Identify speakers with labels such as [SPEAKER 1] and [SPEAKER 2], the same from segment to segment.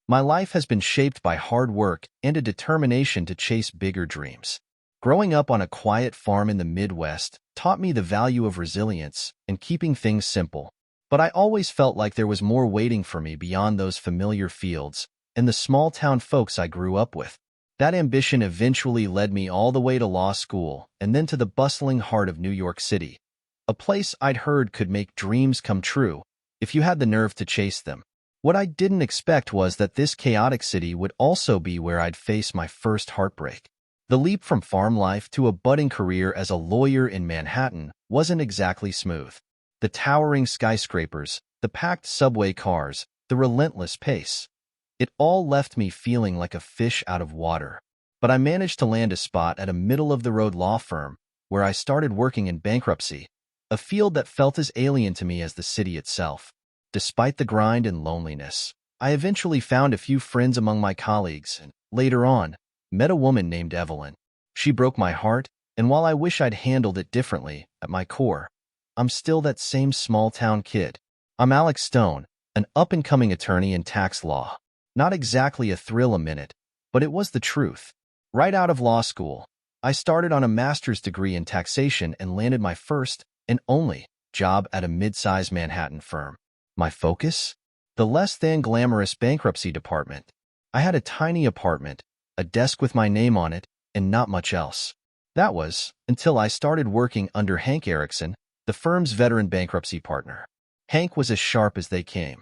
[SPEAKER 1] My life has been shaped by hard work and a determination to chase bigger dreams. Growing up on a quiet farm in the Midwest taught me the value of resilience and keeping things simple. But I always felt like there was more waiting for me beyond those familiar fields and the small-town folks I grew up with. That ambition eventually led me all the way to law school and then to the bustling heart of New York City, a place I'd heard could make dreams come true if you had the nerve to chase them. What I didn't expect was that this chaotic city would also be where I'd face my first heartbreak. The leap from farm life to a budding career as a lawyer in Manhattan wasn't exactly smooth. The towering skyscrapers, the packed subway cars, the relentless pace. It all left me feeling like a fish out of water. But I managed to land a spot at a middle-of-the-road law firm where I started working in bankruptcy, a field that felt as alien to me as the city itself. Despite the grind and loneliness, I eventually found a few friends among my colleagues and, later on, met a woman named Evelyn. She broke my heart, and while I wish I'd handled it differently, at my core, I'm still that same small-town kid. I'm Alex Stone, an up-and-coming attorney in tax law. Not exactly a thrill a minute, but it was the truth. Right out of law school, I started on a master's degree in taxation and landed my first and only job at a mid-sized Manhattan firm. My focus? The less-than-glamorous bankruptcy department. I had a tiny apartment, a desk with my name on it, and not much else. That was until I started working under Hank Erickson, the firm's veteran bankruptcy partner. Hank was as sharp as they came,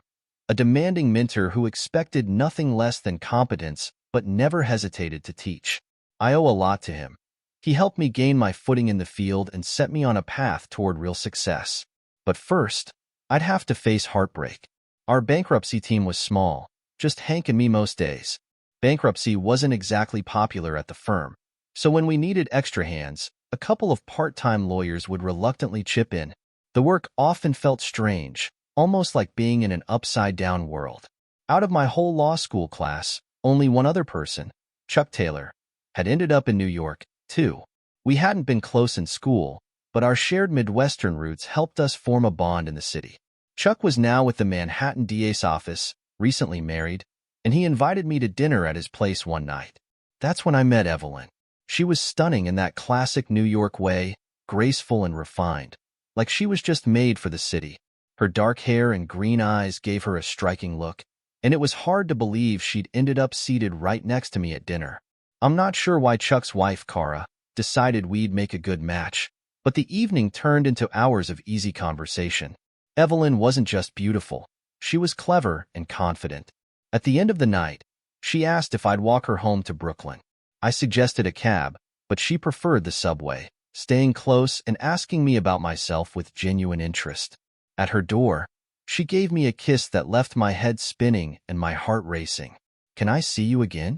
[SPEAKER 1] a demanding mentor who expected nothing less than competence but never hesitated to teach. I owe a lot to him. He helped me gain my footing in the field and set me on a path toward real success. But first, I'd have to face heartbreak. Our bankruptcy team was small, just Hank and me most days. Bankruptcy wasn't exactly popular at the firm, so when we needed extra hands, a couple of part-time lawyers would reluctantly chip in. The work often felt strange, almost like being in an upside-down world. Out of my whole law school class, only one other person, Chuck Taylor, had ended up in New York, too. We hadn't been close in school, but our shared Midwestern roots helped us form a bond in the city. Chuck was now with the Manhattan DA's office, recently married, and he invited me to dinner at his place one night. That's when I met Evelyn. She was stunning in that classic New York way, graceful and refined, like she was just made for the city. Her dark hair and green eyes gave her a striking look, and it was hard to believe she'd ended up seated right next to me at dinner. I'm not sure why Chuck's wife, Cara, decided we'd make a good match, but the evening turned into hours of easy conversation. Evelyn wasn't just beautiful, she was clever and confident. At the end of the night, she asked if I'd walk her home to Brooklyn. I suggested a cab, but she preferred the subway, staying close and asking me about myself with genuine interest. At her door, she gave me a kiss that left my head spinning and my heart racing. "Can I see you again?"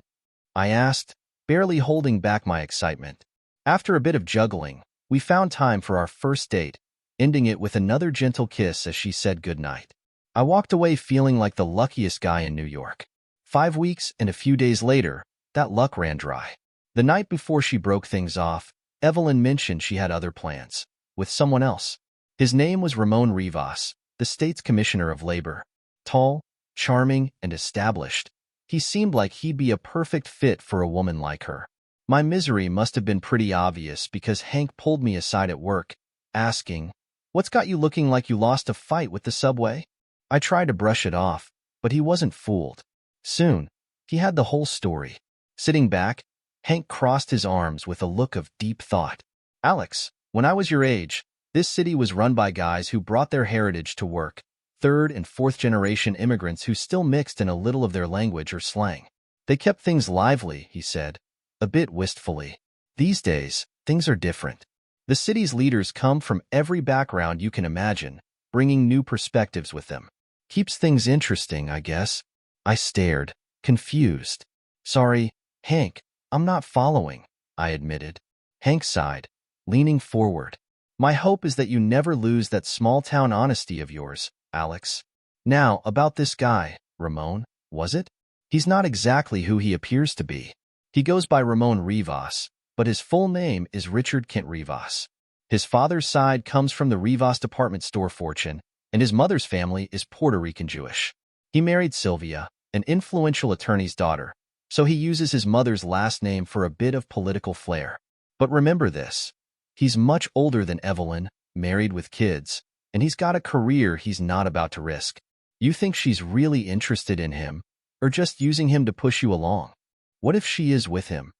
[SPEAKER 1] I asked, barely holding back my excitement. After a bit of juggling, we found time for our first date, ending it with another gentle kiss as she said goodnight. I walked away feeling like the luckiest guy in New York. 5 weeks and a few days later, that luck ran dry. The night before she broke things off, Evelyn mentioned she had other plans, with someone else. His name was Ramon Rivas, the state's commissioner of labor. Tall, charming, and established, he seemed like he'd be a perfect fit for a woman like her. My misery must have been pretty obvious because Hank pulled me aside at work, asking, "What's got you looking like you lost a fight with the subway?" I tried to brush it off, but he wasn't fooled. Soon, he had the whole story. Sitting back, Hank crossed his arms with a look of deep thought. "Alex, when I was your age, this city was run by guys who brought their heritage to work, third and fourth generation immigrants who still mixed in a little of their language or slang. They kept things lively," he said, a bit wistfully. "These days, things are different. The city's leaders come from every background you can imagine, bringing new perspectives with them. Keeps things interesting, I guess." I stared, confused. "Sorry, Hank, I'm not following," I admitted. Hank sighed, leaning forward. "My hope is that you never lose that small-town honesty of yours, Alex. Now, about this guy, Ramon, was it? He's not exactly who he appears to be. He goes by Ramon Rivas, but his full name is Richard Kent Rivas. His father's side comes from the Rivas department store fortune, and his mother's family is Puerto Rican Jewish. He married Sylvia, an influential attorney's daughter, so he uses his mother's last name for a bit of political flair. But remember this, he's much older than Evelyn, married with kids, and he's got a career he's not about to risk. You think she's really interested in him, or just using him to push you along? What if she is with him?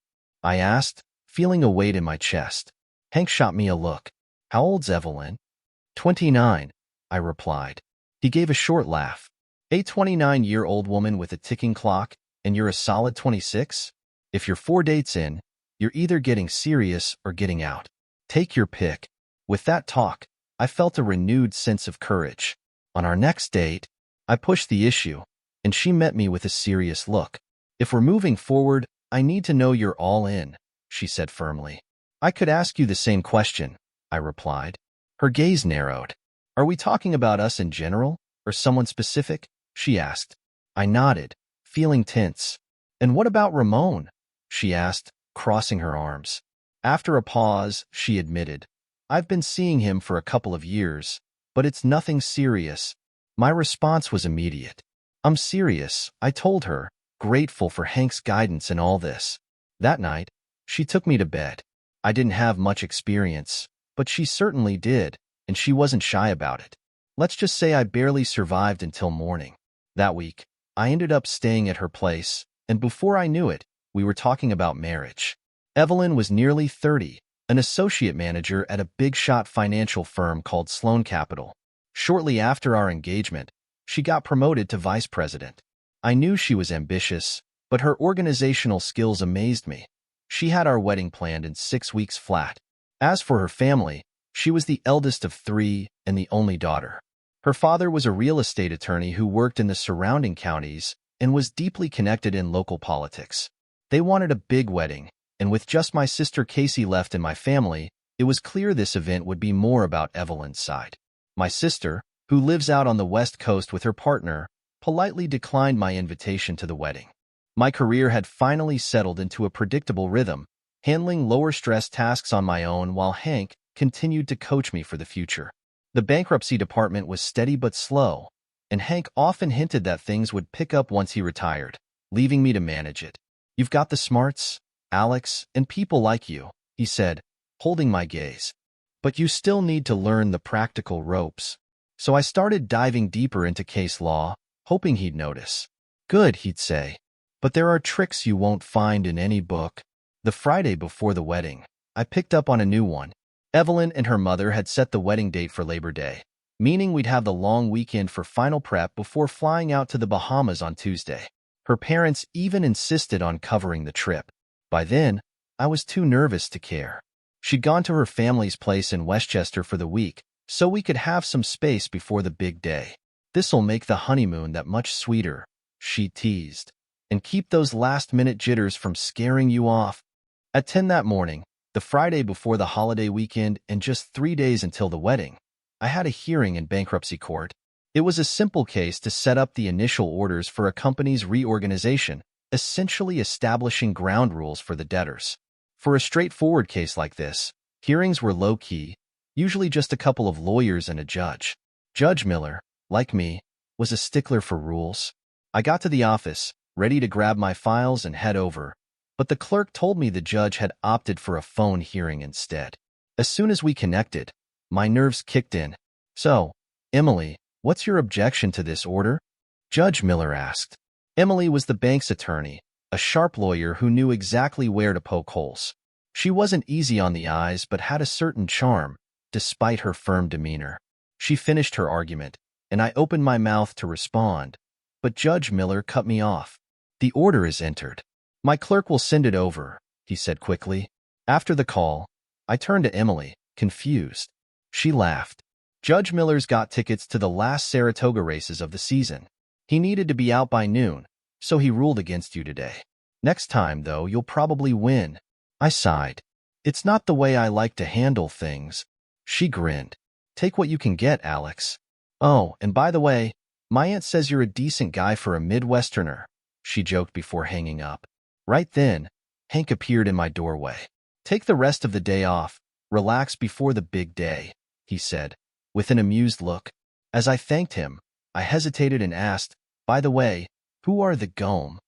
[SPEAKER 1] I asked, feeling a weight in my chest. Hank shot me a look. How old's Evelyn? 29, I replied. He gave a short laugh. A 29-year-old woman with a ticking clock, and you're a solid 26? If you're 4 dates in, you're either getting serious or getting out. Take your pick. With that talk, I felt a renewed sense of courage. On our next date, I pushed the issue, and she met me with a serious look. If we're moving forward, I need to know you're all in, she said firmly. I could ask you the same question, I replied. Her gaze narrowed. Are we talking about us in general, or someone specific? She asked. I nodded, feeling tense. And what about Ramon? She asked, crossing her arms. After a pause, she admitted. I've been seeing him for a couple of years, but it's nothing serious. My response was immediate. I'm serious, I told her, grateful for Hank's guidance in all this. That night, she took me to bed. I didn't have much experience, but she certainly did, and she wasn't shy about it. Let's just say I barely survived until morning. That week, I ended up staying at her place, and before I knew it, we were talking about marriage. Evelyn was nearly 30, an associate manager at a big-shot financial firm called Sloan Capital. Shortly after our engagement, she got promoted to vice president. I knew she was ambitious, but her organizational skills amazed me. She had our wedding planned in 6 weeks flat. As for her family, she was the eldest of 3 and the only daughter. Her father was a real estate attorney who worked in the surrounding counties and was deeply connected in local politics. They wanted a big wedding, and with just my sister Casey left in my family, it was clear this event would be more about Evelyn's side. My sister, who lives out on the West Coast with her partner, politely declined my invitation to the wedding. My career had finally settled into a predictable rhythm, handling lower-stress tasks on my own while Hank continued to coach me for the future. The bankruptcy department was steady but slow, and Hank often hinted that things would pick up once he retired, leaving me to manage it. You've got the smarts, Alex, and people like you, he said, holding my gaze. But you still need to learn the practical ropes. So I started diving deeper into case law, hoping he'd notice. Good, he'd say. But there are tricks you won't find in any book. The Friday before the wedding, I picked up on a new one. Evelyn and her mother had set the wedding date for Labor Day, meaning we'd have the long weekend for final prep before flying out to the Bahamas on Tuesday. Her parents even insisted on covering the trip. By then, I was too nervous to care. She'd gone to her family's place in Westchester for the week, so we could have some space before the big day. This'll make the honeymoon that much sweeter, she teased, and keep those last-minute jitters from scaring you off. At 10 that morning, the Friday before the holiday weekend and just 3 days until the wedding, I had a hearing in bankruptcy court. It was a simple case to set up the initial orders for a company's reorganization, essentially establishing ground rules for the debtors. For a straightforward case like this, hearings were low-key, usually just a couple of lawyers and a judge. Judge Miller, like me, was a stickler for rules. I got to the office, ready to grab my files and head over, but the clerk told me the judge had opted for a phone hearing instead. As soon as we connected, my nerves kicked in. So, Emily, what's your objection to this order? Judge Miller asked. Emily was the bank's attorney, a sharp lawyer who knew exactly where to poke holes. She wasn't easy on the eyes but had a certain charm, despite her firm demeanor. She finished her argument, and I opened my mouth to respond, but Judge Miller cut me off. The order is entered. My clerk will send it over, he said quickly. After the call, I turned to Emily, confused. She laughed. Judge Miller's got tickets to the last Saratoga races of the season. He needed to be out by noon, so he ruled against you today. Next time, though, you'll probably win. I sighed. It's not the way I like to handle things. She grinned. Take what you can get, Alex. Oh, and by the way, my aunt says you're a decent guy for a Midwesterner, she joked before hanging up. Right then, Hank appeared in my doorway. Take the rest of the day off, relax before the big day, he said, with an amused look. As I thanked him, I hesitated and asked, by the way, Who are the Gom?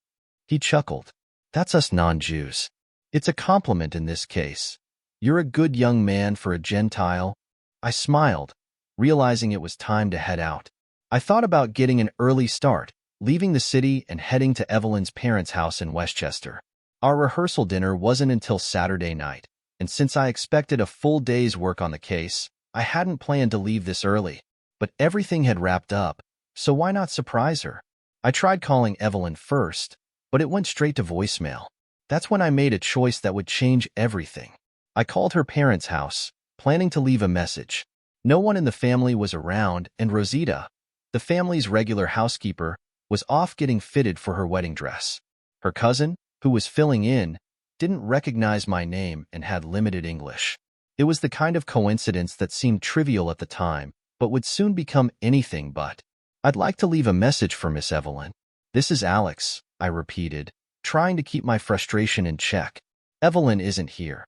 [SPEAKER 1] He chuckled. That's us non-Jews. It's a compliment in this case. You're a good young man for a Gentile. I smiled, realizing it was time to head out. I thought about getting an early start, leaving the city and heading to Evelyn's parents' house in Westchester. Our rehearsal dinner wasn't until Saturday night, and since I expected a full day's work on the case, I hadn't planned to leave this early. But everything had wrapped up, so why not surprise her? I tried calling Evelyn first, but it went straight to voicemail. That's when I made a choice that would change everything. I called her parents' house, planning to leave a message. No one in the family was around, and Rosita, the family's regular housekeeper, was off getting fitted for her wedding dress. Her cousin, who was filling in, didn't recognize my name and had limited English. It was the kind of coincidence that seemed trivial at the time, but would soon become anything but. I'd like to leave a message for Miss Evelyn. This is Alex, I repeated, trying to keep my frustration in check. Evelyn isn't here.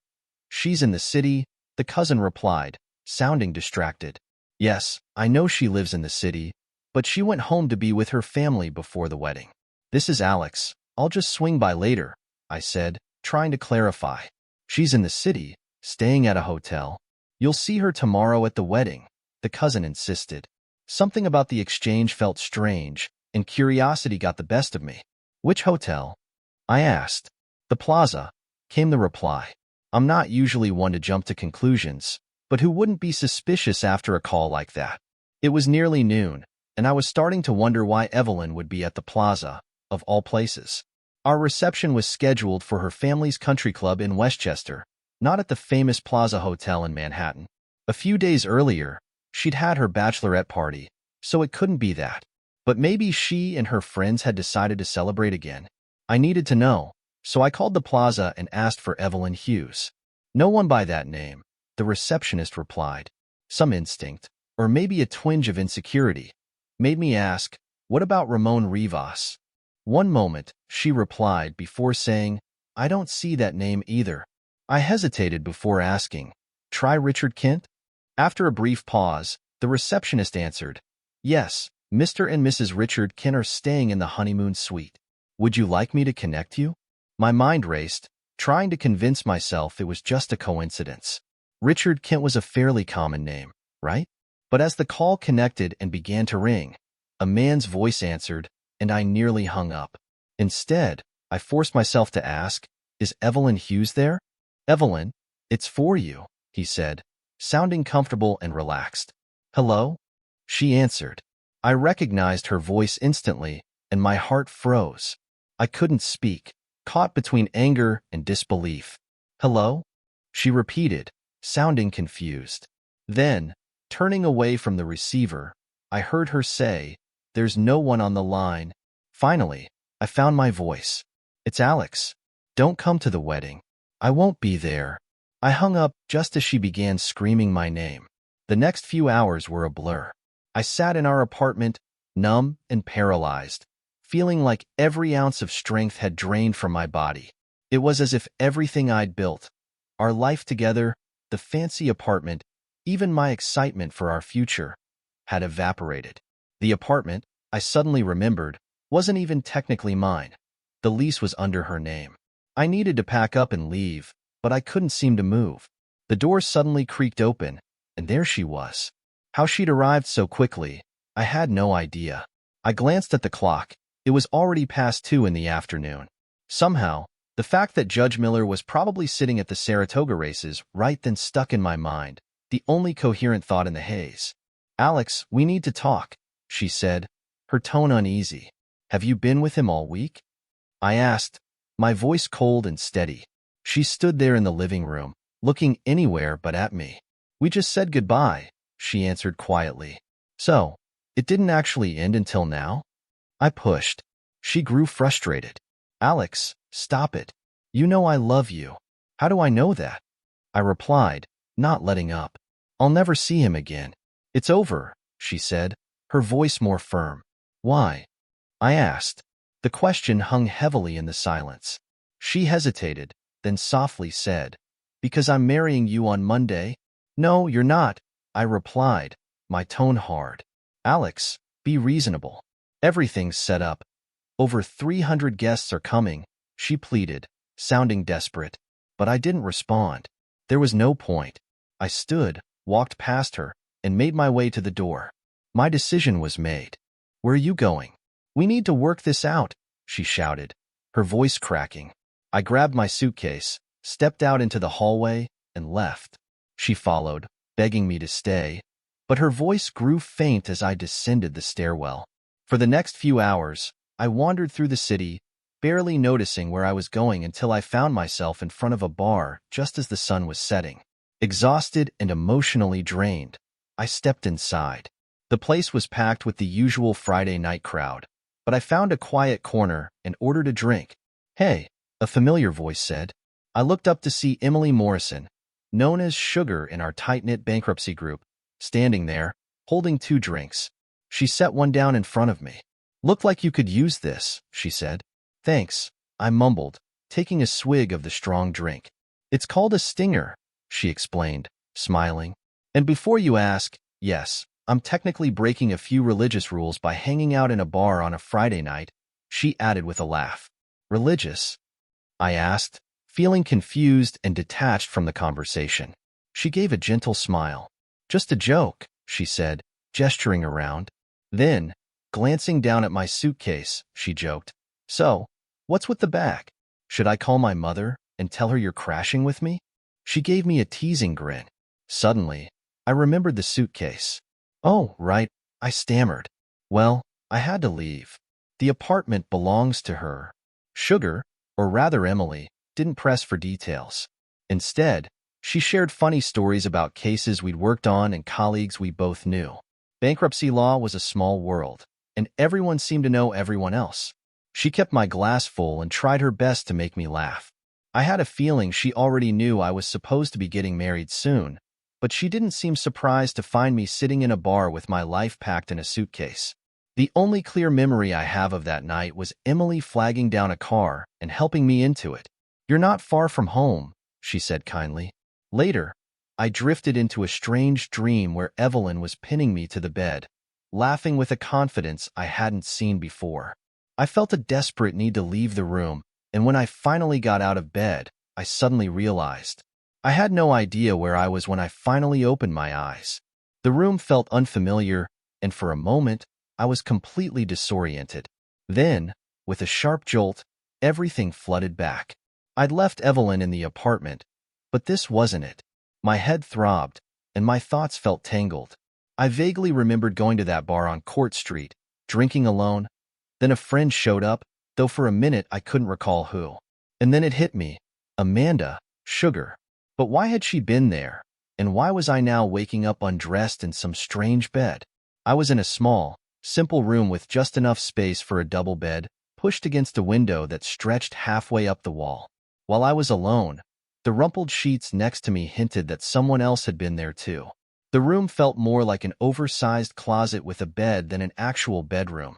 [SPEAKER 1] She's in the city, the cousin replied, sounding distracted. Yes, I know she lives in the city, but she went home to be with her family before the wedding. This is Alex. I'll just swing by later, I said, trying to clarify. She's in the city, staying at a hotel. You'll see her tomorrow at the wedding, the cousin insisted. Something about the exchange felt strange, and curiosity got the best of me. Which hotel? I asked. The Plaza, came the reply. I'm not usually one to jump to conclusions, but who wouldn't be suspicious after a call like that? It was nearly noon, and I was starting to wonder why Evelyn would be at the Plaza, of all places. Our reception was scheduled for her family's country club in Westchester, not at the famous Plaza Hotel in Manhattan. A few days earlier, she'd had her bachelorette party, so it couldn't be that. But maybe she and her friends had decided to celebrate again. I needed to know, so I called the Plaza and asked for Evelyn Hughes. No one by that name, the receptionist replied. Some instinct, or maybe a twinge of insecurity, made me ask, what about Ramon Rivas? One moment, she replied before saying, I don't see that name either. I hesitated before asking, try Richard Kent? After a brief pause, the receptionist answered, yes, Mr. and Mrs. Richard Kent are staying in the honeymoon suite. Would you like me to connect you? My mind raced, trying to convince myself it was just a coincidence. Richard Kent was a fairly common name, right? But as the call connected and began to ring, a man's voice answered, and I nearly hung up. Instead, I forced myself to ask, is Evelyn Hughes there? Evelyn, it's for you, he said, sounding comfortable and relaxed. Hello? She answered. I recognized her voice instantly, and my heart froze. I couldn't speak, caught between anger and disbelief. Hello? She repeated, sounding confused. Then, turning away from the receiver, I heard her say, there's no one on the line. Finally, I found my voice. It's Alex. Don't come to the wedding. I won't be there. I hung up just as she began screaming my name. The next few hours were a blur. I sat in our apartment, numb and paralyzed, feeling like every ounce of strength had drained from my body. It was as if everything I'd built, our life together, the fancy apartment, even my excitement for our future, had evaporated. The apartment, I suddenly remembered, wasn't even technically mine. The lease was under her name. I needed to pack up and leave, but I couldn't seem to move. The door suddenly creaked open, and there she was. How she'd arrived so quickly, I had no idea. I glanced at the clock. It was already past 2 in the afternoon. Somehow, the fact that Judge Miller was probably sitting at the Saratoga races right then stuck in my mind, the only coherent thought in the haze. Alex, we need to talk, she said, her tone uneasy. Have you been with him all week? I asked, my voice cold and steady. She stood there in the living room, looking anywhere but at me. We just said goodbye, she answered quietly. So, it didn't actually end until now? I pushed. She grew frustrated. Alex, stop it. You know I love you. How do I know that? I replied, not letting up. I'll never see him again. It's over, she said, her voice more firm. Why? I asked. The question hung heavily in the silence. She hesitated, then softly said, because I'm marrying you on Monday? No, you're not, I replied, my tone hard. Alex, be reasonable. Everything's set up. Over 300 guests are coming, she pleaded, sounding desperate. But I didn't respond. There was no point. I stood, walked past her, and made my way to the door. My decision was made. Where are you going? We need to work this out, she shouted, her voice cracking. I grabbed my suitcase, stepped out into the hallway, and left. She followed, begging me to stay, but her voice grew faint as I descended the stairwell. For the next few hours, I wandered through the city, barely noticing where I was going until I found myself in front of a bar just as the sun was setting. Exhausted and emotionally drained, I stepped inside. The place was packed with the usual Friday night crowd, but I found a quiet corner and ordered a drink. Hey, a familiar voice said. I looked up to see Emily Morrison, known as Sugar in our tight-knit bankruptcy group, standing there, holding 2 drinks. She set one down in front of me. Looked like you could use this, she said. Thanks, I mumbled, taking a swig of the strong drink. It's called a stinger, she explained, smiling. And before you ask, yes, I'm technically breaking a few religious rules by hanging out in a bar on a Friday night, she added with a laugh. Religious? I asked, feeling confused and detached from the conversation. She gave a gentle smile. Just a joke, she said, gesturing around. Then, glancing down at my suitcase, she joked. So, what's with the bag? Should I call my mother and tell her you're crashing with me? She gave me a teasing grin. Suddenly, I remembered the suitcase. Oh, right, I stammered. Well, I had to leave. The apartment belongs to her. Sugar, or rather Emily, didn't press for details. Instead, she shared funny stories about cases we'd worked on and colleagues we both knew. Bankruptcy law was a small world, and everyone seemed to know everyone else. She kept my glass full and tried her best to make me laugh. I had a feeling she already knew I was supposed to be getting married soon, but she didn't seem surprised to find me sitting in a bar with my life packed in a suitcase. The only clear memory I have of that night was Emily flagging down a car and helping me into it. You're not far from home, she said kindly. Later, I drifted into a strange dream where Evelyn was pinning me to the bed, laughing with a confidence I hadn't seen before. I felt a desperate need to leave the room, and when I finally got out of bed, I suddenly realized. I had no idea where I was when I finally opened my eyes. The room felt unfamiliar, and for a moment, I was completely disoriented. Then, with a sharp jolt, everything flooded back. I'd left Evelyn in the apartment, but this wasn't it. My head throbbed, and my thoughts felt tangled. I vaguely remembered going to that bar on Court Street, drinking alone. Then a friend showed up, though for a minute I couldn't recall who. And then it hit me. Amanda, Sugar. But why had she been there? And why was I now waking up undressed in some strange bed? I was in a small, simple room with just enough space for a double bed, pushed against a window that stretched halfway up the wall. While I was alone, the rumpled sheets next to me hinted that someone else had been there too. The room felt more like an oversized closet with a bed than an actual bedroom.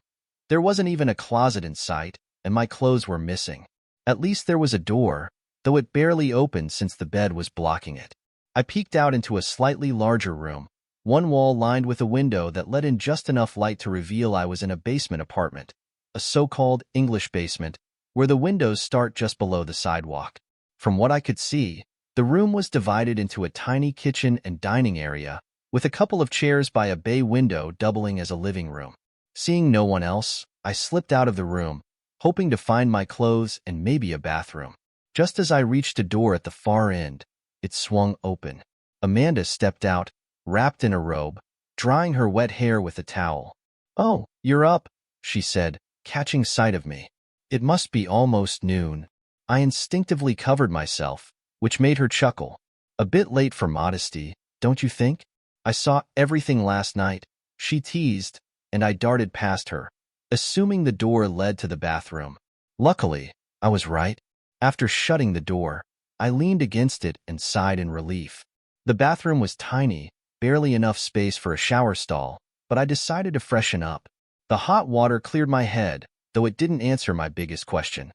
[SPEAKER 1] There wasn't even a closet in sight, and my clothes were missing. At least there was a door, though it barely opened since the bed was blocking it. I peeked out into a slightly larger room, one wall lined with a window that let in just enough light to reveal I was in a basement apartment, a so-called English basement, where the windows start just below the sidewalk. From what I could see, the room was divided into a tiny kitchen and dining area, with a couple of chairs by a bay window doubling as a living room. Seeing no one else, I slipped out of the room, hoping to find my clothes and maybe a bathroom. Just as I reached a door at the far end, it swung open. Amanda stepped out, wrapped in a robe, drying her wet hair with a towel. "Oh, you're up," she said, catching sight of me. It must be almost noon. I instinctively covered myself, which made her chuckle. A bit late for modesty, don't you think? I saw everything last night, she teased, and I darted past her, assuming the door led to the bathroom. Luckily, I was right. After shutting the door, I leaned against it and sighed in relief. The bathroom was tiny, barely enough space for a shower stall, but I decided to freshen up. The hot water cleared my head, though it didn't answer my biggest question.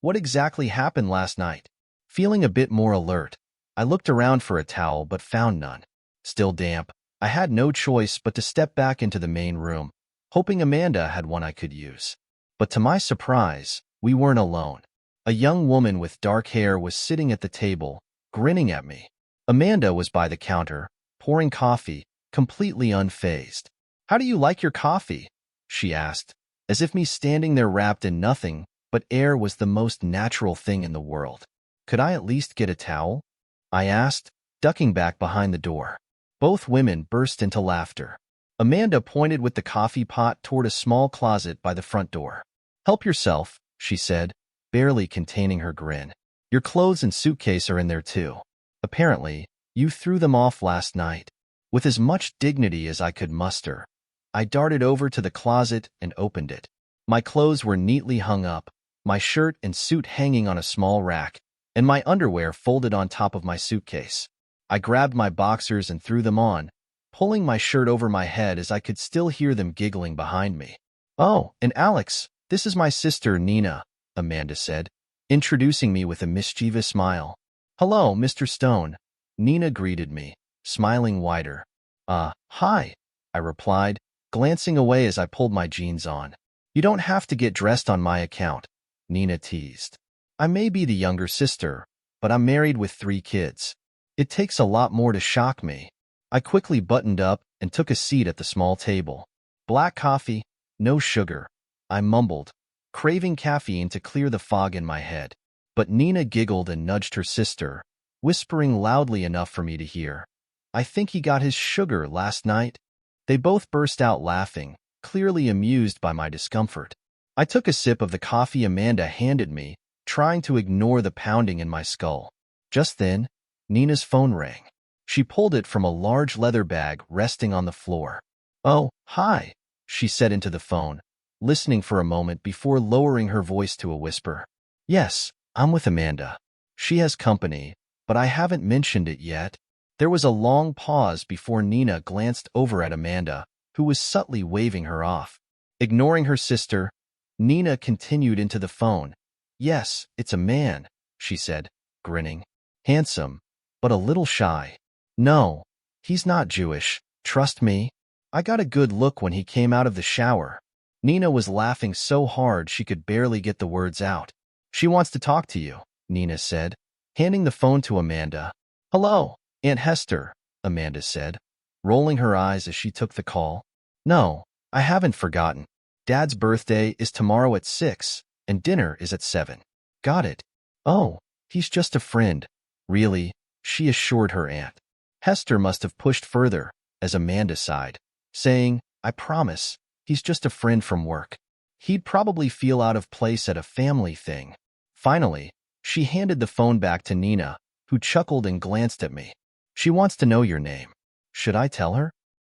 [SPEAKER 1] What exactly happened last night? Feeling a bit more alert, I looked around for a towel but found none. Still damp, I had no choice but to step back into the main room, hoping Amanda had one I could use. But to my surprise, we weren't alone. A young woman with dark hair was sitting at the table, grinning at me. Amanda was by the counter, pouring coffee, completely unfazed. "How do you like your coffee?" she asked, as if me standing there wrapped in nothing but air was the most natural thing in the world. "Could I at least get a towel?" I asked, ducking back behind the door. Both women burst into laughter. Amanda pointed with the coffee pot toward a small closet by the front door. "Help yourself," she said, barely containing her grin. "Your clothes and suitcase are in there too. Apparently, you threw them off last night." With as much dignity as I could muster, I darted over to the closet and opened it. My clothes were neatly hung up, my shirt and suit hanging on a small rack, and my underwear folded on top of my suitcase. I grabbed my boxers and threw them on, pulling my shirt over my head as I could still hear them giggling behind me. "Oh, and Alex, this is my sister, Nina," Amanda said, introducing me with a mischievous smile. "Hello, Mr. Stone," Nina greeted me, smiling wider. Hi," I replied, glancing away as I pulled my jeans on. "You don't have to get dressed on my account," Nina teased. "I may be the younger sister, but I'm married with 3 kids. It takes a lot more to shock me." I quickly buttoned up and took a seat at the small table. "Black coffee, no sugar," I mumbled, craving caffeine to clear the fog in my head. But Nina giggled and nudged her sister, whispering loudly enough for me to hear. "I think he got his sugar last night." They both burst out laughing, clearly amused by my discomfort. I took a sip of the coffee Amanda handed me, trying to ignore the pounding in my skull. Just then, Nina's phone rang. She pulled it from a large leather bag resting on the floor. "Oh, hi," she said into the phone, listening for a moment before lowering her voice to a whisper. "Yes, I'm with Amanda. She has company, but I haven't mentioned it yet." There was a long pause before Nina glanced over at Amanda, who was subtly waving her off. Ignoring her sister, Nina continued into the phone. "Yes, it's a man," she said, grinning. "Handsome, but a little shy. No, he's not Jewish, trust me. I got a good look when he came out of the shower." Nina was laughing so hard she could barely get the words out. "She wants to talk to you," Nina said, handing the phone to Amanda. "Hello, Aunt Hester," Amanda said, rolling her eyes as she took the call. "No, I haven't forgotten. Dad's birthday is tomorrow at 6, and dinner is at 7. Got it." "Oh, he's just a friend." "Really?" she assured her aunt. Hester must have pushed further, as Amanda sighed, saying, "I promise, he's just a friend from work. He'd probably feel out of place at a family thing." Finally, she handed the phone back to Nina, who chuckled and glanced at me. "She wants to know your name. Should I tell her?"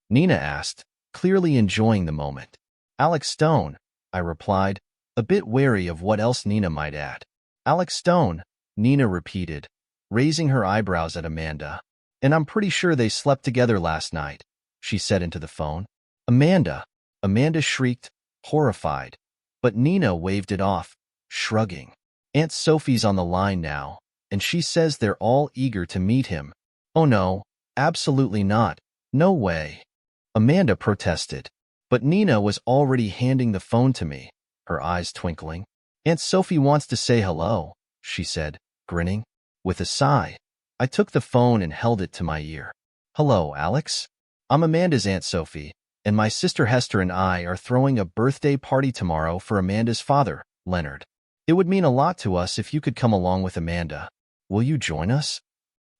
[SPEAKER 1] Nina asked, clearly enjoying the moment. "Alex Stone," I replied, a bit wary of what else Nina might add. "Alex Stone," Nina repeated, raising her eyebrows at Amanda. "And I'm pretty sure they slept together last night," she said into the phone. "Amanda!" Amanda shrieked, horrified, but Nina waved it off, shrugging. "Aunt Sophie's on the line now, and she says they're all eager to meet him." "Oh no, absolutely not. No way," Amanda protested. But Nina was already handing the phone to me, her eyes twinkling. "Aunt Sophie wants to say hello," she said, grinning. With a sigh, I took the phone and held it to my ear. "Hello, Alex. I'm Amanda's Aunt Sophie, and my sister Hester and I are throwing a birthday party tomorrow for Amanda's father, Leonard. It would mean a lot to us if you could come along with Amanda. Will you join us?"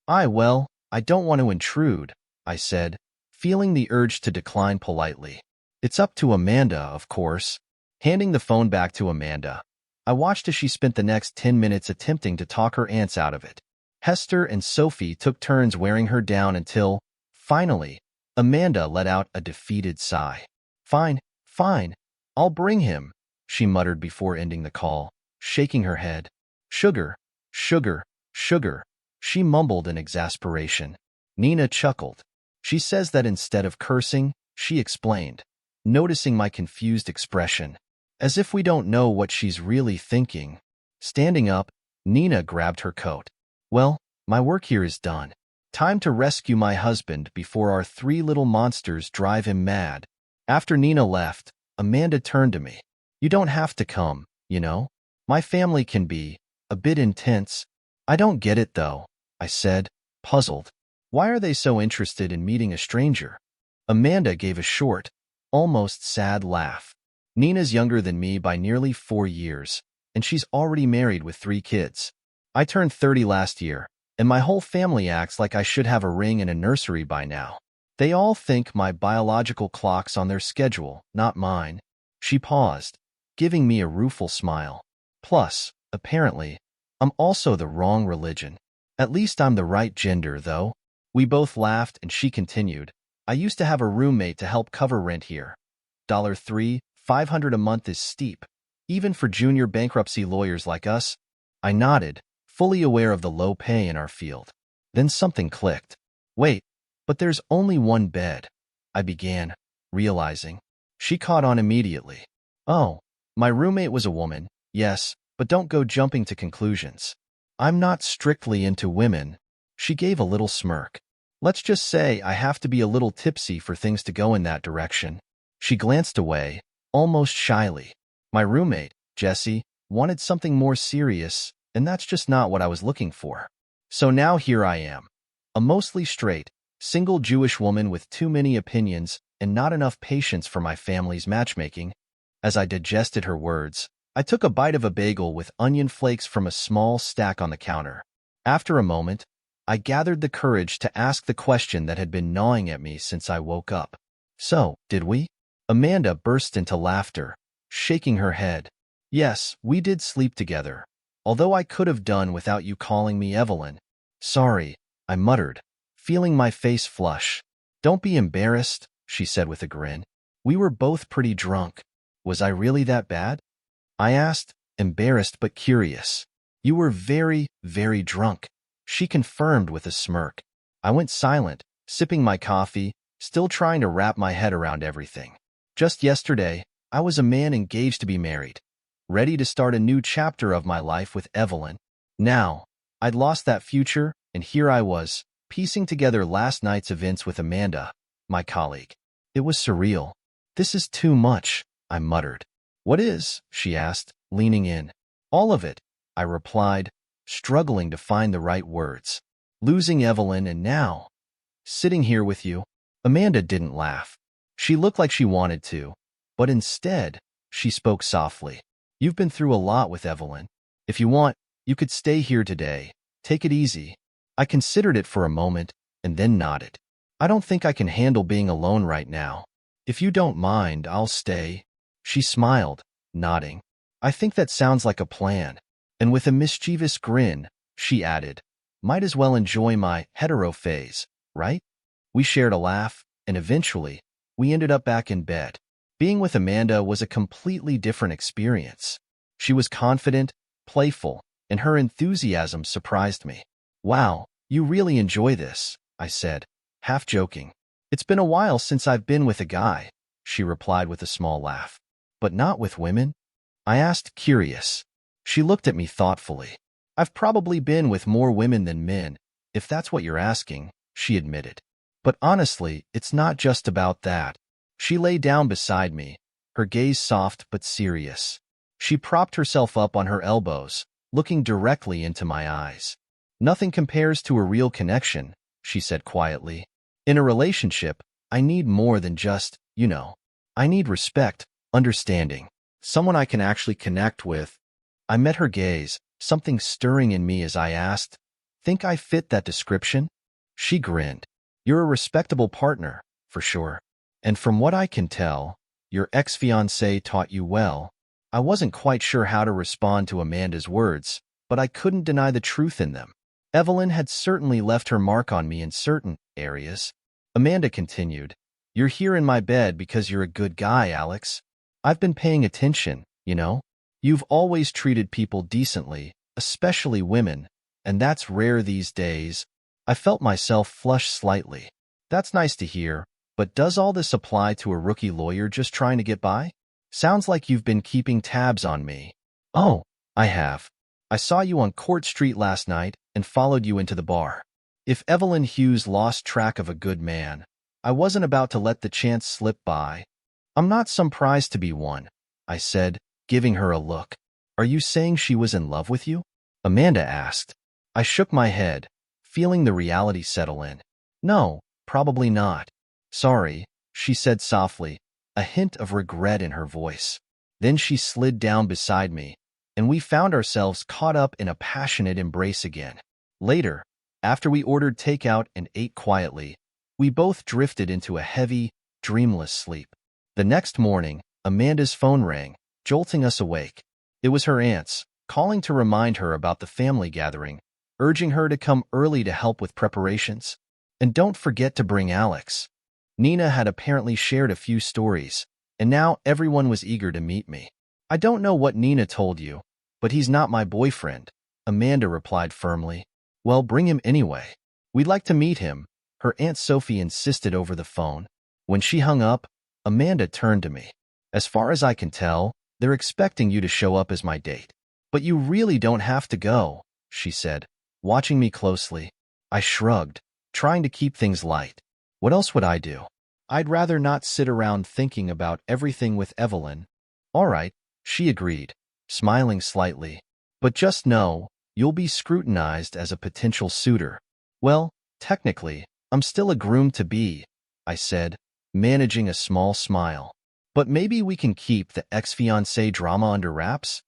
[SPEAKER 1] Well, I don't want to intrude," I said, feeling the urge to decline politely. "It's up to Amanda, of course." Handing the phone back to Amanda, I watched as she spent the next 10 minutes attempting to talk her aunts out of it. Hester and Sophie took turns wearing her down until, finally, Amanda let out a defeated sigh. Fine, I'll bring him," she muttered before ending the call, shaking her head. "Sugar, sugar, sugar," she mumbled in exasperation. Nina chuckled. "She says that instead of cursing," she explained, noticing my confused expression. "As if we don't know what she's really thinking." Standing up, Nina grabbed her coat. "Well, my work here is done. Time to rescue my husband before our 3 little monsters drive him mad." After Nina left, Amanda turned to me. You don't have to come, you know? My family can be a bit intense. I don't get it, though, I said, puzzled. Why are they so interested in meeting a stranger? Amanda gave a short, almost sad laugh. Nina's younger than me by nearly 4 years, and she's already married with 3 kids. I turned 30 last year, and my whole family acts like I should have a ring and a nursery by now. They all think my biological clock's on their schedule, not mine. She paused, giving me a rueful smile. Plus, apparently, I'm also the wrong religion. At least I'm the right gender, though. We both laughed, and she continued. I used to have a roommate to help cover rent here. $3, $500 a month is steep, even for junior bankruptcy lawyers like us. I nodded, fully aware of the low pay in our field. Then something clicked. Wait, but there's only one bed, I began, realizing. She caught on immediately. Oh, my roommate was a woman, yes, but don't go jumping to conclusions. I'm not strictly into women. She gave a little smirk. Let's just say I have to be a little tipsy for things to go in that direction. She glanced away, almost shyly. My roommate, Jesse, wanted something more serious, and that's just not what I was looking for. So now here I am, a mostly straight, single Jewish woman with too many opinions and not enough patience for my family's matchmaking. As I digested her words, I took a bite of a bagel with onion flakes from a small stack on the counter. After a moment, I gathered the courage to ask the question that had been gnawing at me since I woke up. So, did we? Amanda burst into laughter, shaking her head. Yes, we did sleep together, although I could have done without you calling me Evelyn. Sorry, I muttered, feeling my face flush. Don't be embarrassed, she said with a grin. We were both pretty drunk. Was I really that bad? I asked, embarrassed but curious. You were very, very drunk, she confirmed with a smirk. I went silent, sipping my coffee, still trying to wrap my head around everything. Just yesterday, I was a man engaged to be married, ready to start a new chapter of my life with Evelyn. Now, I'd lost that future, and here I was, piecing together last night's events with Amanda, my colleague. It was surreal. This is too much, I muttered. What is? She asked, leaning in. All of it, I replied, struggling to find the right words. Losing Evelyn and now, sitting here with you. Amanda didn't laugh. She looked like she wanted to, but instead, she spoke softly. You've been through a lot with Evelyn. If you want, you could stay here today. Take it easy. I considered it for a moment and then nodded. I don't think I can handle being alone right now. If you don't mind, I'll stay. She smiled, nodding. I think that sounds like a plan. And with a mischievous grin, she added, might as well enjoy my hetero phase, right? We shared a laugh, and eventually, we ended up back in bed. Being with Amanda was a completely different experience. She was confident, playful, and her enthusiasm surprised me. Wow, you really enjoy this, I said, half joking. It's been a while since I've been with a guy, she replied with a small laugh. But not with women? I asked, curious. She looked at me thoughtfully. I've probably been with more women than men, if that's what you're asking, she admitted. But honestly, it's not just about that. She lay down beside me, her gaze soft but serious. She propped herself up on her elbows, looking directly into my eyes. Nothing compares to a real connection, she said quietly. In a relationship, I need more than just, I need respect, understanding, someone I can actually connect with. I met her gaze, something stirring in me as I asked, think I fit that description? She grinned. You're a respectable partner, for sure. And from what I can tell, your ex-fiancé taught you well. I wasn't quite sure how to respond to Amanda's words, but I couldn't deny the truth in them. Evelyn had certainly left her mark on me in certain areas. Amanda continued, You're here in my bed because you're a good guy, Alex. I've been paying attention, You've always treated people decently, especially women, and that's rare these days. I felt myself flush slightly. That's nice to hear, but does all this apply to a rookie lawyer just trying to get by? Sounds like you've been keeping tabs on me. Oh, I have. I saw you on Court Street last night and followed you into the bar. If Evelyn Hughes lost track of a good man, I wasn't about to let the chance slip by. I'm not some prize to be won, I said, giving her a look. Are you saying she was in love with you? Amanda asked. I shook my head, feeling the reality settle in. No, probably not. Sorry, she said softly, a hint of regret in her voice. Then she slid down beside me, and we found ourselves caught up in a passionate embrace again. Later, after we ordered takeout and ate quietly, we both drifted into a heavy, dreamless sleep. The next morning, Amanda's phone rang, jolting us awake. It was her aunt's, calling to remind her about the family gathering, urging her to come early to help with preparations. And don't forget to bring Alex. Nina had apparently shared a few stories, and now everyone was eager to meet me. I don't know what Nina told you, but he's not my boyfriend, Amanda replied firmly. Well, bring him anyway. We'd like to meet him, her Aunt Sophie insisted over the phone. When she hung up, Amanda turned to me. As far as I can tell, they're expecting you to show up as my date. But you really don't have to go, she said, watching me closely. I shrugged, trying to keep things light. What else would I do? I'd rather not sit around thinking about everything with Evelyn. All right, she agreed, smiling slightly. But just know, you'll be scrutinized as a potential suitor. Well, technically, I'm still a groom-to-be, I said, managing a small smile. But maybe we can keep the ex-fiancé drama under wraps?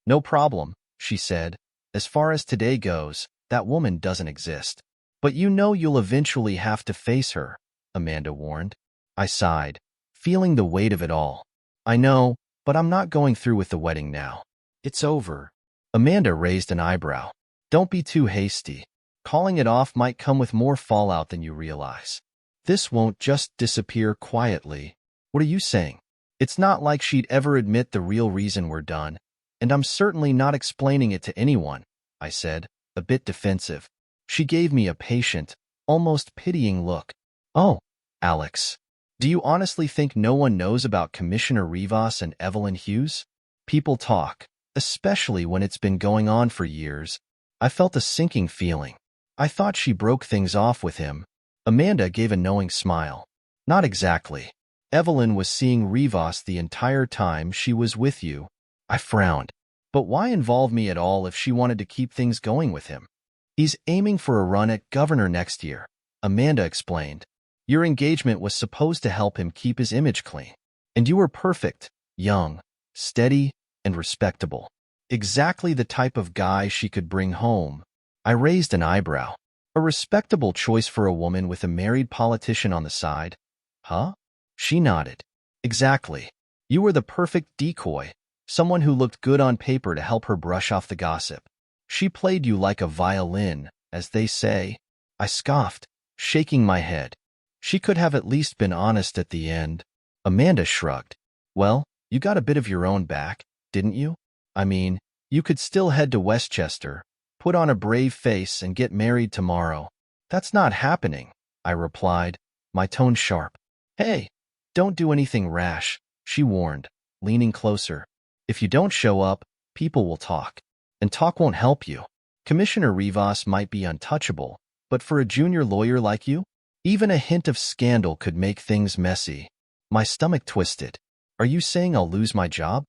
[SPEAKER 1] No problem, she said. As far as today goes, that woman doesn't exist. But you know you'll eventually have to face her, Amanda warned. I sighed, feeling the weight of it all. I know, but I'm not going through with the wedding now. It's over. Amanda raised an eyebrow. Don't be too hasty. Calling it off might come with more fallout than you realize. This won't just disappear quietly. What are you saying? It's not like she'd ever admit the real reason we're done, and I'm certainly not explaining it to anyone, I said, a bit defensive. She gave me a patient, almost pitying look. Oh, Alex, do you honestly think no one knows about Commissioner Rivas and Evelyn Hughes? People talk, especially when it's been going on for years. I felt a sinking feeling. I thought she broke things off with him. Amanda gave a knowing smile. Not exactly. Evelyn was seeing Rivas the entire time she was with you. I frowned. But why involve me at all if she wanted to keep things going with him? He's aiming for a run at governor next year, Amanda explained. Your engagement was supposed to help him keep his image clean. And you were perfect, young, steady, and respectable. Exactly the type of guy she could bring home. I raised an eyebrow. A respectable choice for a woman with a married politician on the side. Huh? She nodded. Exactly. You were the perfect decoy, someone who looked good on paper to help her brush off the gossip. She played you like a violin, as they say. I scoffed, shaking my head. She could have at least been honest at the end. Amanda shrugged. Well, you got a bit of your own back, didn't you? I mean, you could still head to Westchester, put on a brave face, and get married tomorrow. That's not happening, I replied, my tone sharp. Hey, don't do anything rash, she warned, leaning closer. If you don't show up, people will talk. And talk won't help you. Commissioner Rivas might be untouchable, but for a junior lawyer like you, even a hint of scandal could make things messy. My stomach twisted. Are you saying I'll lose my job?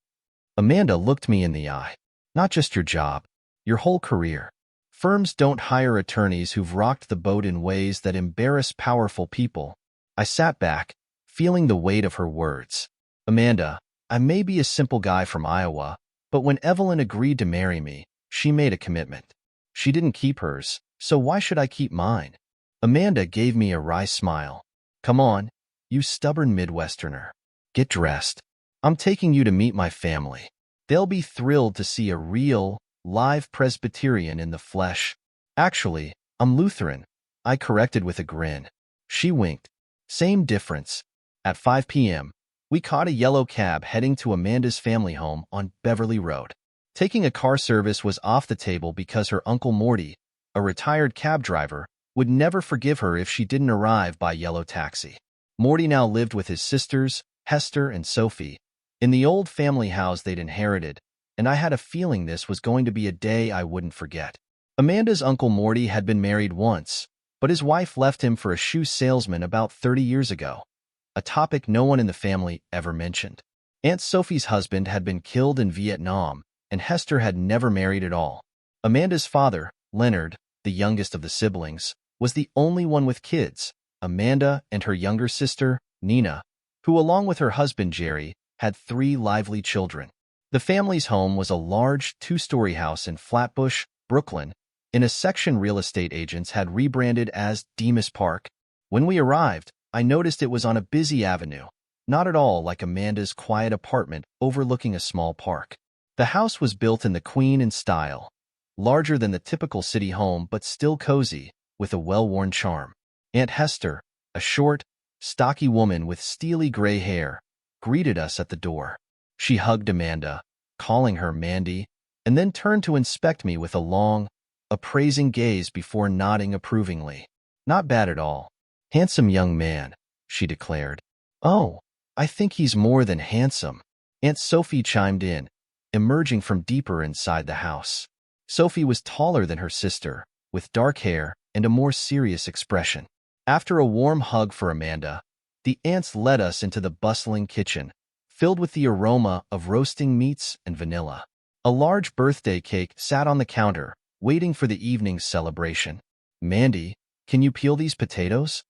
[SPEAKER 1] Amanda looked me in the eye. Not just your job, your whole career. Firms don't hire attorneys who've rocked the boat in ways that embarrass powerful people. I sat back, feeling the weight of her words. Amanda, I may be a simple guy from Iowa, but when Evelyn agreed to marry me, she made a commitment. She didn't keep hers, so why should I keep mine? Amanda gave me a wry smile. Come on, you stubborn Midwesterner. Get dressed. I'm taking you to meet my family. They'll be thrilled to see a real, live Presbyterian in the flesh. Actually, I'm Lutheran, I corrected with a grin. She winked. Same difference. At 5 p.m., we caught a yellow cab heading to Amanda's family home on Beverly Road. Taking a car service was off the table because her Uncle Morty, a retired cab driver, would never forgive her if she didn't arrive by yellow taxi. Morty now lived with his sisters, Hester and Sophie, in the old family house they'd inherited, and I had a feeling this was going to be a day I wouldn't forget. Amanda's Uncle Morty had been married once, but his wife left him for a shoe salesman about 30 years ago, a topic no one in the family ever mentioned. Aunt Sophie's husband had been killed in Vietnam, and Hester had never married at all. Amanda's father, Leonard, the youngest of the siblings, was the only one with kids. Amanda and her younger sister, Nina, who along with her husband Jerry, had 3 lively children. The family's home was a large 2-story house in Flatbush, Brooklyn, in a section real estate agents had rebranded as Demas Park. When we arrived, I noticed it was on a busy avenue, not at all like Amanda's quiet apartment overlooking a small park. The house was built in the Queen style, larger than the typical city home but still cozy, with a well-worn charm. Aunt Hester, a short, stocky woman with steely gray hair, greeted us at the door. She hugged Amanda, calling her Mandy, and then turned to inspect me with a long, appraising gaze before nodding approvingly. "Not bad at all. Handsome young man," she declared. "Oh, I think he's more than handsome," Aunt Sophie chimed in, emerging from deeper inside the house. Sophie was taller than her sister, with dark hair and a more serious expression. After a warm hug for Amanda, the aunts led us into the bustling kitchen, filled with the aroma of roasting meats and vanilla. A large birthday cake sat on the counter, waiting for the evening's celebration. "Mandy, can you peel these potatoes?"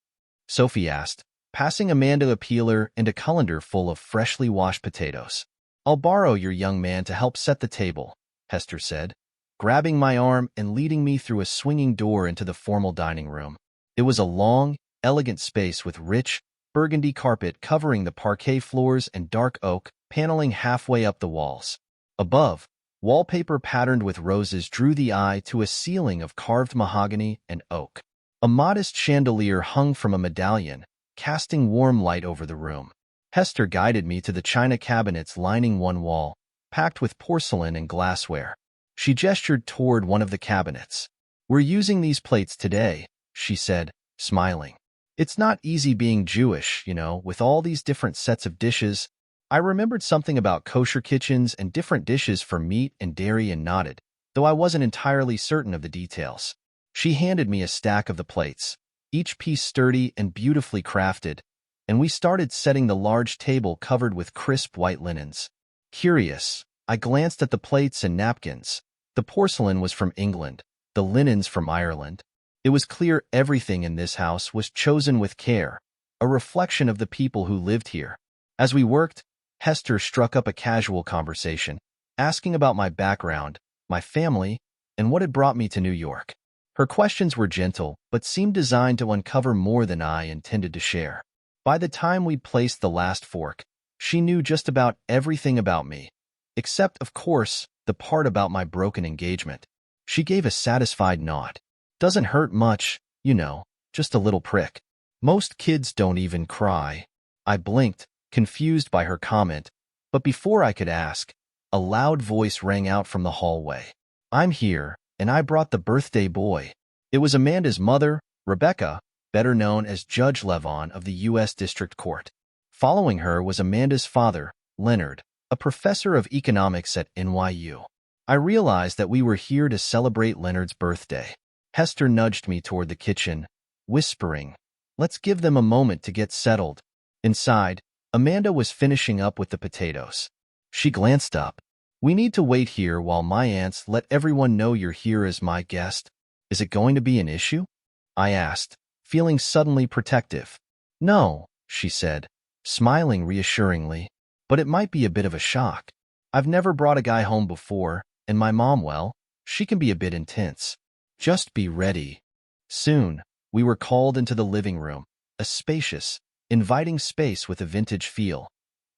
[SPEAKER 1] Sophie asked, passing Amanda a peeler and a colander full of freshly washed potatoes. "I'll borrow your young man to help set the table," Hester said, grabbing my arm and leading me through a swinging door into the formal dining room. It was a long, elegant space with rich, burgundy carpet covering the parquet floors and dark oak paneling halfway up the walls. Above, wallpaper patterned with roses drew the eye to a ceiling of carved mahogany and oak. A modest chandelier hung from a medallion, casting warm light over the room. Hester guided me to the china cabinets lining one wall, packed with porcelain and glassware. She gestured toward one of the cabinets. "We're using these plates today," she said, smiling. "It's not easy being Jewish, with all these different sets of dishes." I remembered something about kosher kitchens and different dishes for meat and dairy and nodded, though I wasn't entirely certain of the details. She handed me a stack of the plates, each piece sturdy and beautifully crafted, and we started setting the large table covered with crisp white linens. Curious, I glanced at the plates and napkins. The porcelain was from England, the linens from Ireland. It was clear everything in this house was chosen with care, a reflection of the people who lived here. As we worked, Hester struck up a casual conversation, asking about my background, my family, and what had brought me to New York. Her questions were gentle, but seemed designed to uncover more than I intended to share. By the time we'd placed the last fork, she knew just about everything about me, except, of course, the part about my broken engagement. She gave a satisfied nod. "Doesn't hurt much, just a little prick. Most kids don't even cry." I blinked, confused by her comment, but before I could ask, a loud voice rang out from the hallway. "I'm here, and I brought the birthday boy." It was Amanda's mother, Rebecca, better known as Judge Levon of the U.S. District Court. Following her was Amanda's father, Leonard, a professor of economics at NYU. I realized that we were here to celebrate Leonard's birthday. Hester nudged me toward the kitchen, whispering, "Let's give them a moment to get settled." Inside, Amanda was finishing up with the potatoes. She glanced up. "We need to wait here while my aunts let everyone know you're here as my guest. Is it going to be an issue?" I asked, feeling suddenly protective. "No," she said, smiling reassuringly, "but it might be a bit of a shock. I've never brought a guy home before, and my mom, well, she can be a bit intense. Just be ready." Soon, we were called into the living room, a spacious, inviting space with a vintage feel.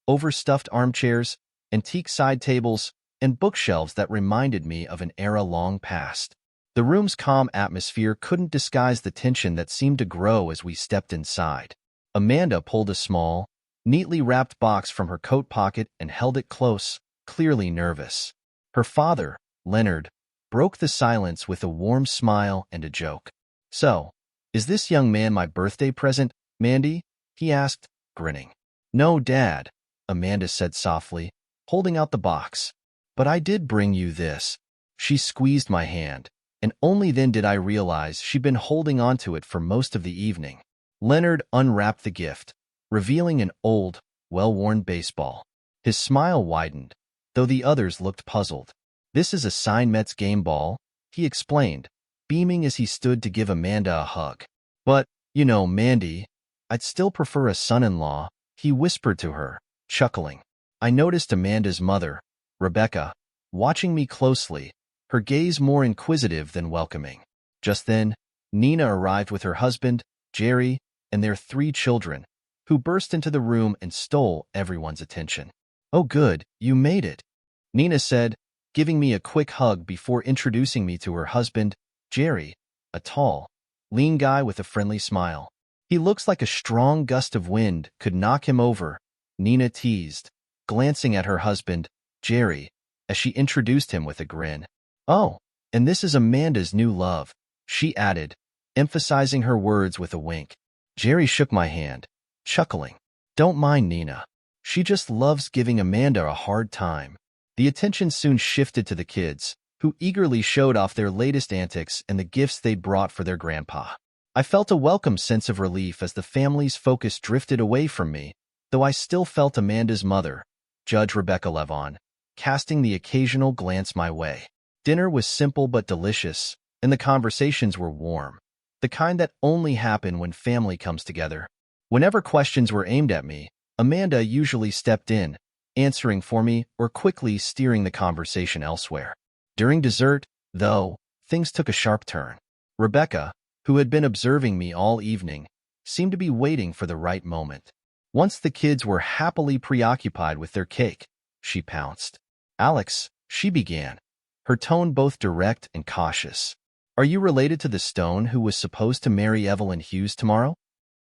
[SPEAKER 1] Overstuffed armchairs, antique side tables, and bookshelves that reminded me of an era long past. The room's calm atmosphere couldn't disguise the tension that seemed to grow as we stepped inside. Amanda pulled a small, neatly wrapped box from her coat pocket and held it close, clearly nervous. Her father, Leonard, broke the silence with a warm smile and a joke. "So, is this young man my birthday present, Mandy?" he asked, grinning. "No, Dad," Amanda said softly, holding out the box. "But I did bring you this." She squeezed my hand, and only then did I realize she'd been holding onto it for most of the evening. Leonard unwrapped the gift, revealing an old, well-worn baseball. His smile widened, though the others looked puzzled. "This is a Sign Mets game ball," he explained, beaming as he stood to give Amanda a hug. "But, you know, Mandy, I'd still prefer a son-in-law," he whispered to her, chuckling. I noticed Amanda's mother, Rebecca, watching me closely, her gaze more inquisitive than welcoming. Just then, Nina arrived with her husband, Jerry, and their 3 children, who burst into the room and stole everyone's attention. "Oh good, you made it," Nina said, giving me a quick hug before introducing me to her husband, Jerry, a tall, lean guy with a friendly smile. "He looks like a strong gust of wind could knock him over," Nina teased, glancing at her husband, Jerry, as she introduced him with a grin. "Oh, and this is Amanda's new love," she added, emphasizing her words with a wink. Jerry shook my hand, chuckling. "Don't mind Nina. She just loves giving Amanda a hard time." The attention soon shifted to the kids, who eagerly showed off their latest antics and the gifts they'd brought for their grandpa. I felt a welcome sense of relief as the family's focus drifted away from me, though I still felt Amanda's mother, Judge Rebecca Levon, casting the occasional glance my way. Dinner was simple but delicious, and the conversations were warm, the kind that only happen when family comes together. Whenever questions were aimed at me, Amanda usually stepped in, answering for me or quickly steering the conversation elsewhere. During dessert, though, things took a sharp turn. Rebecca, who had been observing me all evening, seemed to be waiting for the right moment. Once the kids were happily preoccupied with their cake, she pounced. "Alex," she began, her tone both direct and cautious. "Are you related to the Stone who was supposed to marry Evelyn Hughes tomorrow?"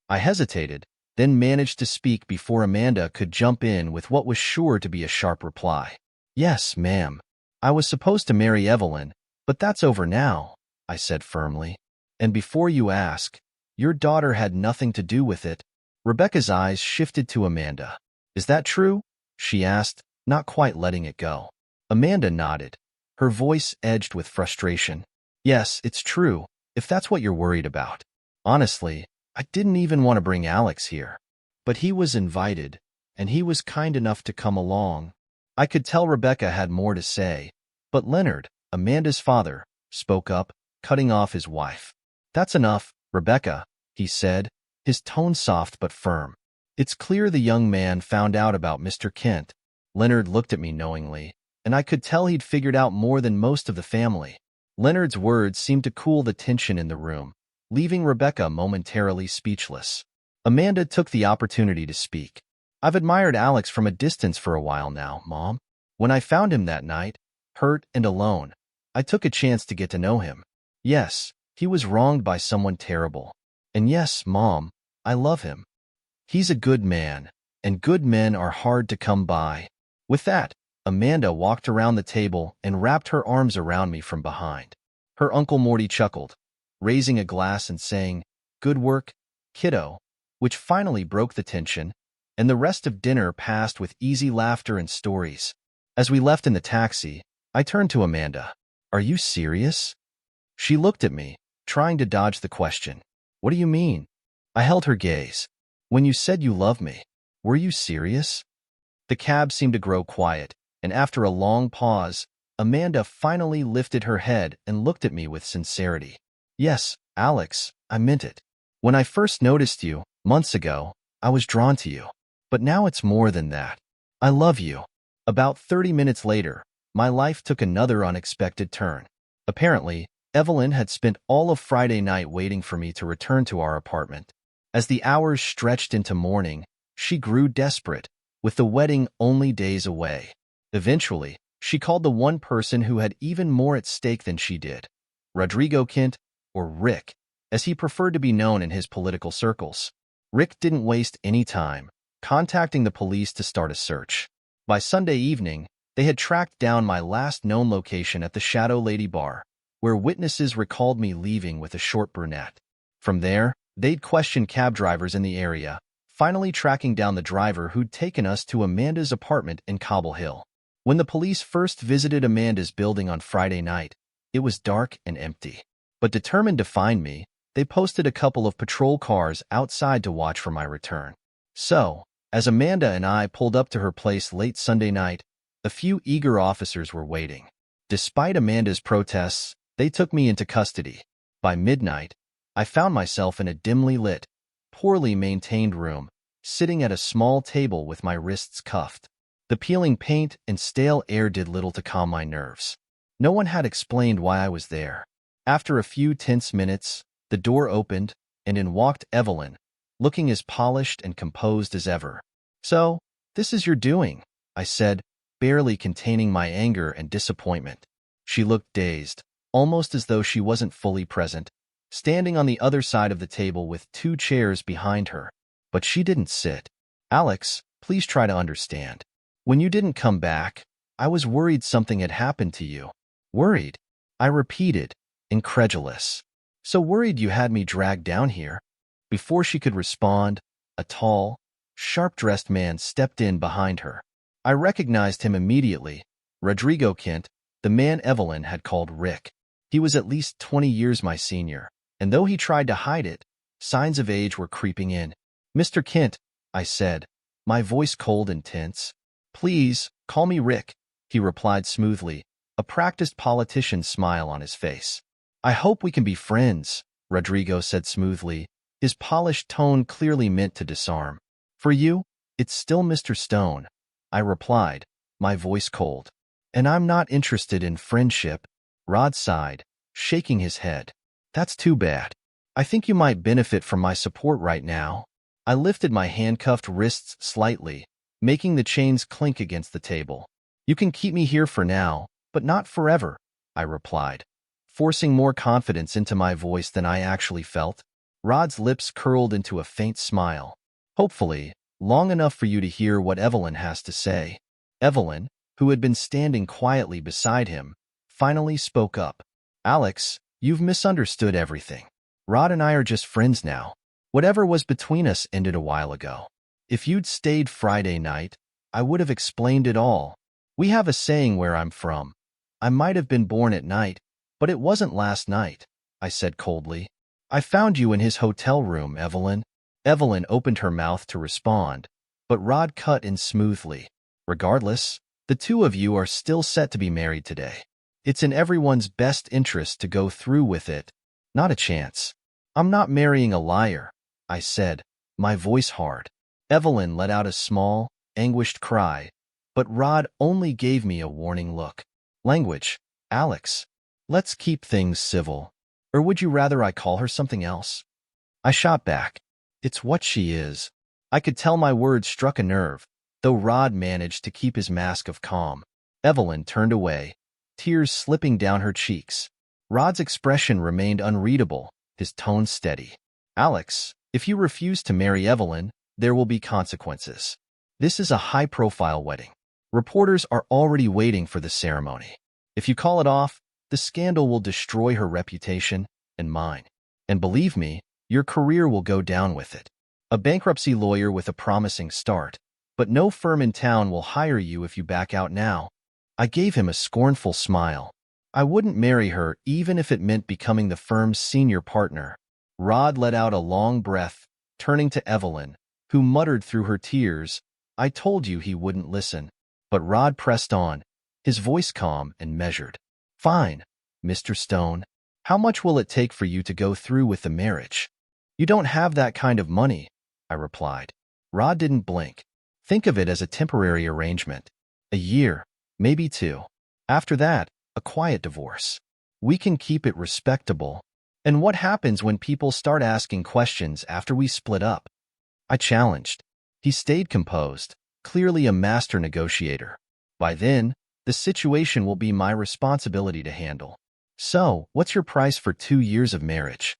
[SPEAKER 1] I hesitated, then managed to speak before Amanda could jump in with what was sure to be a sharp reply. "Yes, ma'am. I was supposed to marry Evelyn, but that's over now," I said firmly. "And before you ask, your daughter had nothing to do with it." Rebecca's eyes shifted to Amanda. "Is that true?" she asked, not quite letting it go. Amanda nodded, her voice edged with frustration. "Yes, it's true, if that's what you're worried about. Honestly, I didn't even want to bring Alex here. But he was invited, and he was kind enough to come along." I could tell Rebecca had more to say, but Leonard, Amanda's father, spoke up, cutting off his wife. "That's enough, Rebecca," he said, his tone soft but firm. "It's clear the young man found out about Mr. Kent." Leonard looked at me knowingly, and I could tell he'd figured out more than most of the family. Leonard's words seemed to cool the tension in the room, leaving Rebecca momentarily speechless. Amanda took the opportunity to speak. "I've admired Alex from a distance for a while now, Mom. When I found him that night, hurt and alone, I took a chance to get to know him. Yes, he was wronged by someone terrible. And yes, Mom, I love him. He's a good man, and good men are hard to come by." With that, Amanda walked around the table and wrapped her arms around me from behind. Her Uncle Morty chuckled, raising a glass and saying, "Good work, kiddo," which finally broke the tension, and the rest of dinner passed with easy laughter and stories. As we left in the taxi, I turned to Amanda. "Are you serious?" She looked at me, trying to dodge the question. "What do you mean?" I held her gaze. "When you said you love me, were you serious?" The cab seemed to grow quiet, and after a long pause, Amanda finally lifted her head and looked at me with sincerity. "Yes, Alex, I meant it. When I first noticed you, months ago, I was drawn to you. But now it's more than that. I love you." About 30 minutes later, my life took another unexpected turn. Apparently, Evelyn had spent all of Friday night waiting for me to return to our apartment. As the hours stretched into morning, she grew desperate, with the wedding only days away. Eventually, she called the one person who had even more at stake than she did, Rodrigo Kent, or Rick, as he preferred to be known in his political circles. Rick didn't waste any time, contacting the police to start a search. By Sunday evening, they had tracked down my last known location at the Shadow Lady Bar, where witnesses recalled me leaving with a short brunette. From there, they'd questioned cab drivers in the area, finally tracking down the driver who'd taken us to Amanda's apartment in Cobble Hill. When the police first visited Amanda's building on Friday night, it was dark and empty. But determined to find me, they posted a couple of patrol cars outside to watch for my return. So, As Amanda and I pulled up to her place late Sunday night, a few eager officers were waiting. Despite Amanda's protests, they took me into custody. By midnight, I found myself in a dimly lit, poorly maintained room, sitting at a small table with my wrists cuffed. The peeling paint and stale air did little to calm my nerves. No one had explained why I was there. After a few tense minutes, the door opened, and in walked Evelyn, looking as polished and composed as ever. "So, this is your doing," I said, barely containing my anger and disappointment. She looked dazed, almost as though she wasn't fully present, standing on the other side of the table with 2 chairs behind her. But she didn't sit. "Alex, please try to understand. When you didn't come back, I was worried something had happened to you." "Worried?" I repeated, incredulous. "So worried you had me dragged down here?" Before she could respond, a tall, sharp-dressed man stepped in behind her. I recognized him immediately, Rodrigo Kent, the man Evelyn had called Rick. He was at least 20 years my senior, and though he tried to hide it, signs of age were creeping in. "Mr. Kent," I said, my voice cold and tense. "Please, call me Rick," he replied smoothly, a practiced politician's smile on his face. "I hope we can be friends," Rodrigo said smoothly, his polished tone clearly meant to disarm. "For you, it's still Mr. Stone," I replied, my voice cold. "And I'm not interested in friendship," Rod sighed, shaking his head. "That's too bad. I think you might benefit from my support right now." I lifted my handcuffed wrists slightly, making the chains clink against the table. "You can keep me here for now, but not forever," I replied, forcing more confidence into my voice than I actually felt. Rod's lips curled into a faint smile. "Hopefully, long enough for you to hear what Evelyn has to say." Evelyn, who had been standing quietly beside him, finally spoke up. "Alex, you've misunderstood everything. Rod and I are just friends now. Whatever was between us ended a while ago. If you'd stayed Friday night, I would have explained it all. We have a saying where I'm from. I might have been born at night, but it wasn't last night," I said coldly. "I found you in his hotel room, Evelyn." Evelyn opened her mouth to respond, but Rod cut in smoothly. "Regardless, the two of you are still set to be married today. It's in everyone's best interest to go through with it. Not a chance. I'm not marrying a liar," I said, my voice hard. Evelyn let out a small, anguished cry, but Rod only gave me a warning look. "Language, Alex. Let's keep things civil. Or would you rather I call her something else?" I shot back. "It's what she is." I could tell my words struck a nerve, though Rod managed to keep his mask of calm. Evelyn turned away, tears slipping down her cheeks. Rod's expression remained unreadable, his tone steady. "Alex, if you refuse to marry Evelyn, there will be consequences. This is a high-profile wedding. Reporters are already waiting for the ceremony. If you call it off, the scandal will destroy her reputation and mine. And believe me, your career will go down with it. A bankruptcy lawyer with a promising start, but no firm in town will hire you if you back out now." I gave him a scornful smile. "I wouldn't marry her even if it meant becoming the firm's senior partner." Rod let out a long breath, turning to Evelyn, who muttered through her tears, "I told you he wouldn't listen." But Rod pressed on, his voice calm and measured. "Fine, Mr. Stone. How much will it take for you to go through with the marriage?" "You don't have that kind of money," I replied. Rod didn't blink. "Think of it as a temporary arrangement. A year, maybe 2. After that, a quiet divorce. We can keep it respectable." "And what happens when people start asking questions after we split up?" I challenged. He stayed composed, clearly a master negotiator. "By then, the situation will be my responsibility to handle." "So, what's your price for 2 years of marriage?"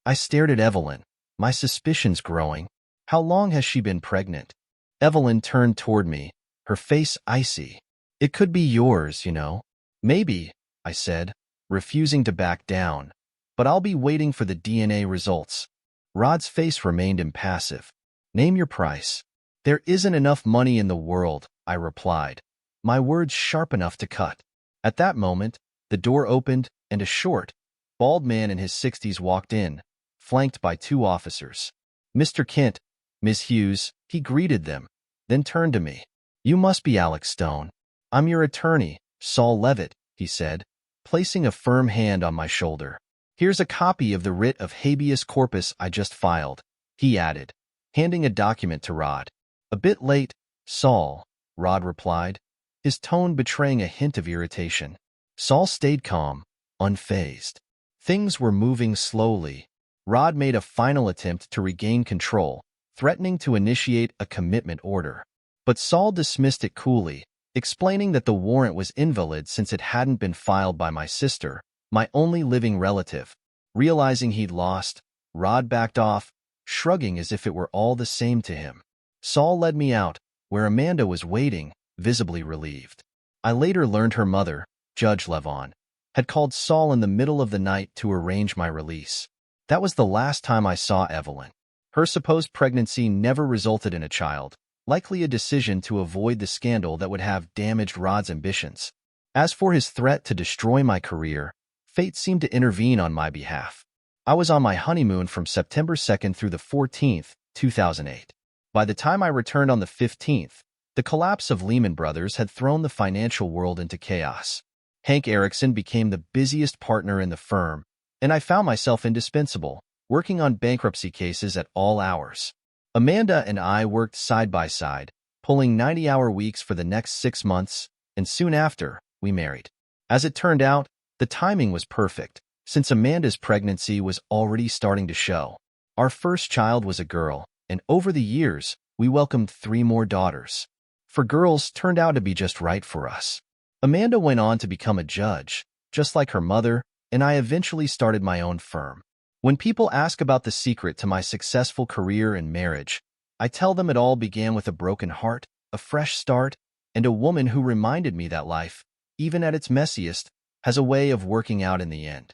[SPEAKER 1] I stared at Evelyn, my suspicions growing. "How long has she been pregnant?" Evelyn turned toward me, her face icy. "It could be yours, you know." "Maybe," I said, refusing to back down. "But I'll be waiting for the DNA results." Rod's face remained impassive. "Name your price." "There isn't enough money in the world," I replied, my words sharp enough to cut. At that moment, the door opened and a short, bald man in his 60s walked in, flanked by 2 officers. "Mr. Kent, Ms. Hughes," he greeted them, then turned to me. "You must be Alex Stone. I'm your attorney, Saul Levitt," he said, placing a firm hand on my shoulder. "Here's a copy of the writ of habeas corpus I just filed," he added, handing a document to Rod. "A bit late, Saul," Rod replied, his tone betraying a hint of irritation. Saul stayed calm, unfazed. Things were moving slowly. Rod made a final attempt to regain control, threatening to initiate a commitment order. But Saul dismissed it coolly, explaining that the warrant was invalid since it hadn't been filed by my sister, my only living relative. Realizing he'd lost, Rod backed off, shrugging as if it were all the same to him. Saul led me out, where Amanda was waiting, visibly relieved. I later learned her mother, Judge Levon, had called Saul in the middle of the night to arrange my release. That was the last time I saw Evelyn. Her supposed pregnancy never resulted in a child, likely a decision to avoid the scandal that would have damaged Rod's ambitions. As for his threat to destroy my career, fate seemed to intervene on my behalf. I was on my honeymoon from September 2nd through the 14th, 2008. By the time I returned on the 15th, the collapse of Lehman Brothers had thrown the financial world into chaos. Hank Erickson became the busiest partner in the firm, and I found myself indispensable, working on bankruptcy cases at all hours. Amanda and I worked side by side, pulling 90-hour weeks for the next 6 months, and soon after, we married. As it turned out, the timing was perfect, since Amanda's pregnancy was already starting to show. Our first child was a girl, and over the years, we welcomed 3 more daughters. For girls turned out to be just right for us. Amanda went on to become a judge, just like her mother, and I eventually started my own firm. When people ask about the secret to my successful career and marriage, I tell them it all began with a broken heart, a fresh start, and a woman who reminded me that life, even at its messiest, has a way of working out in the end.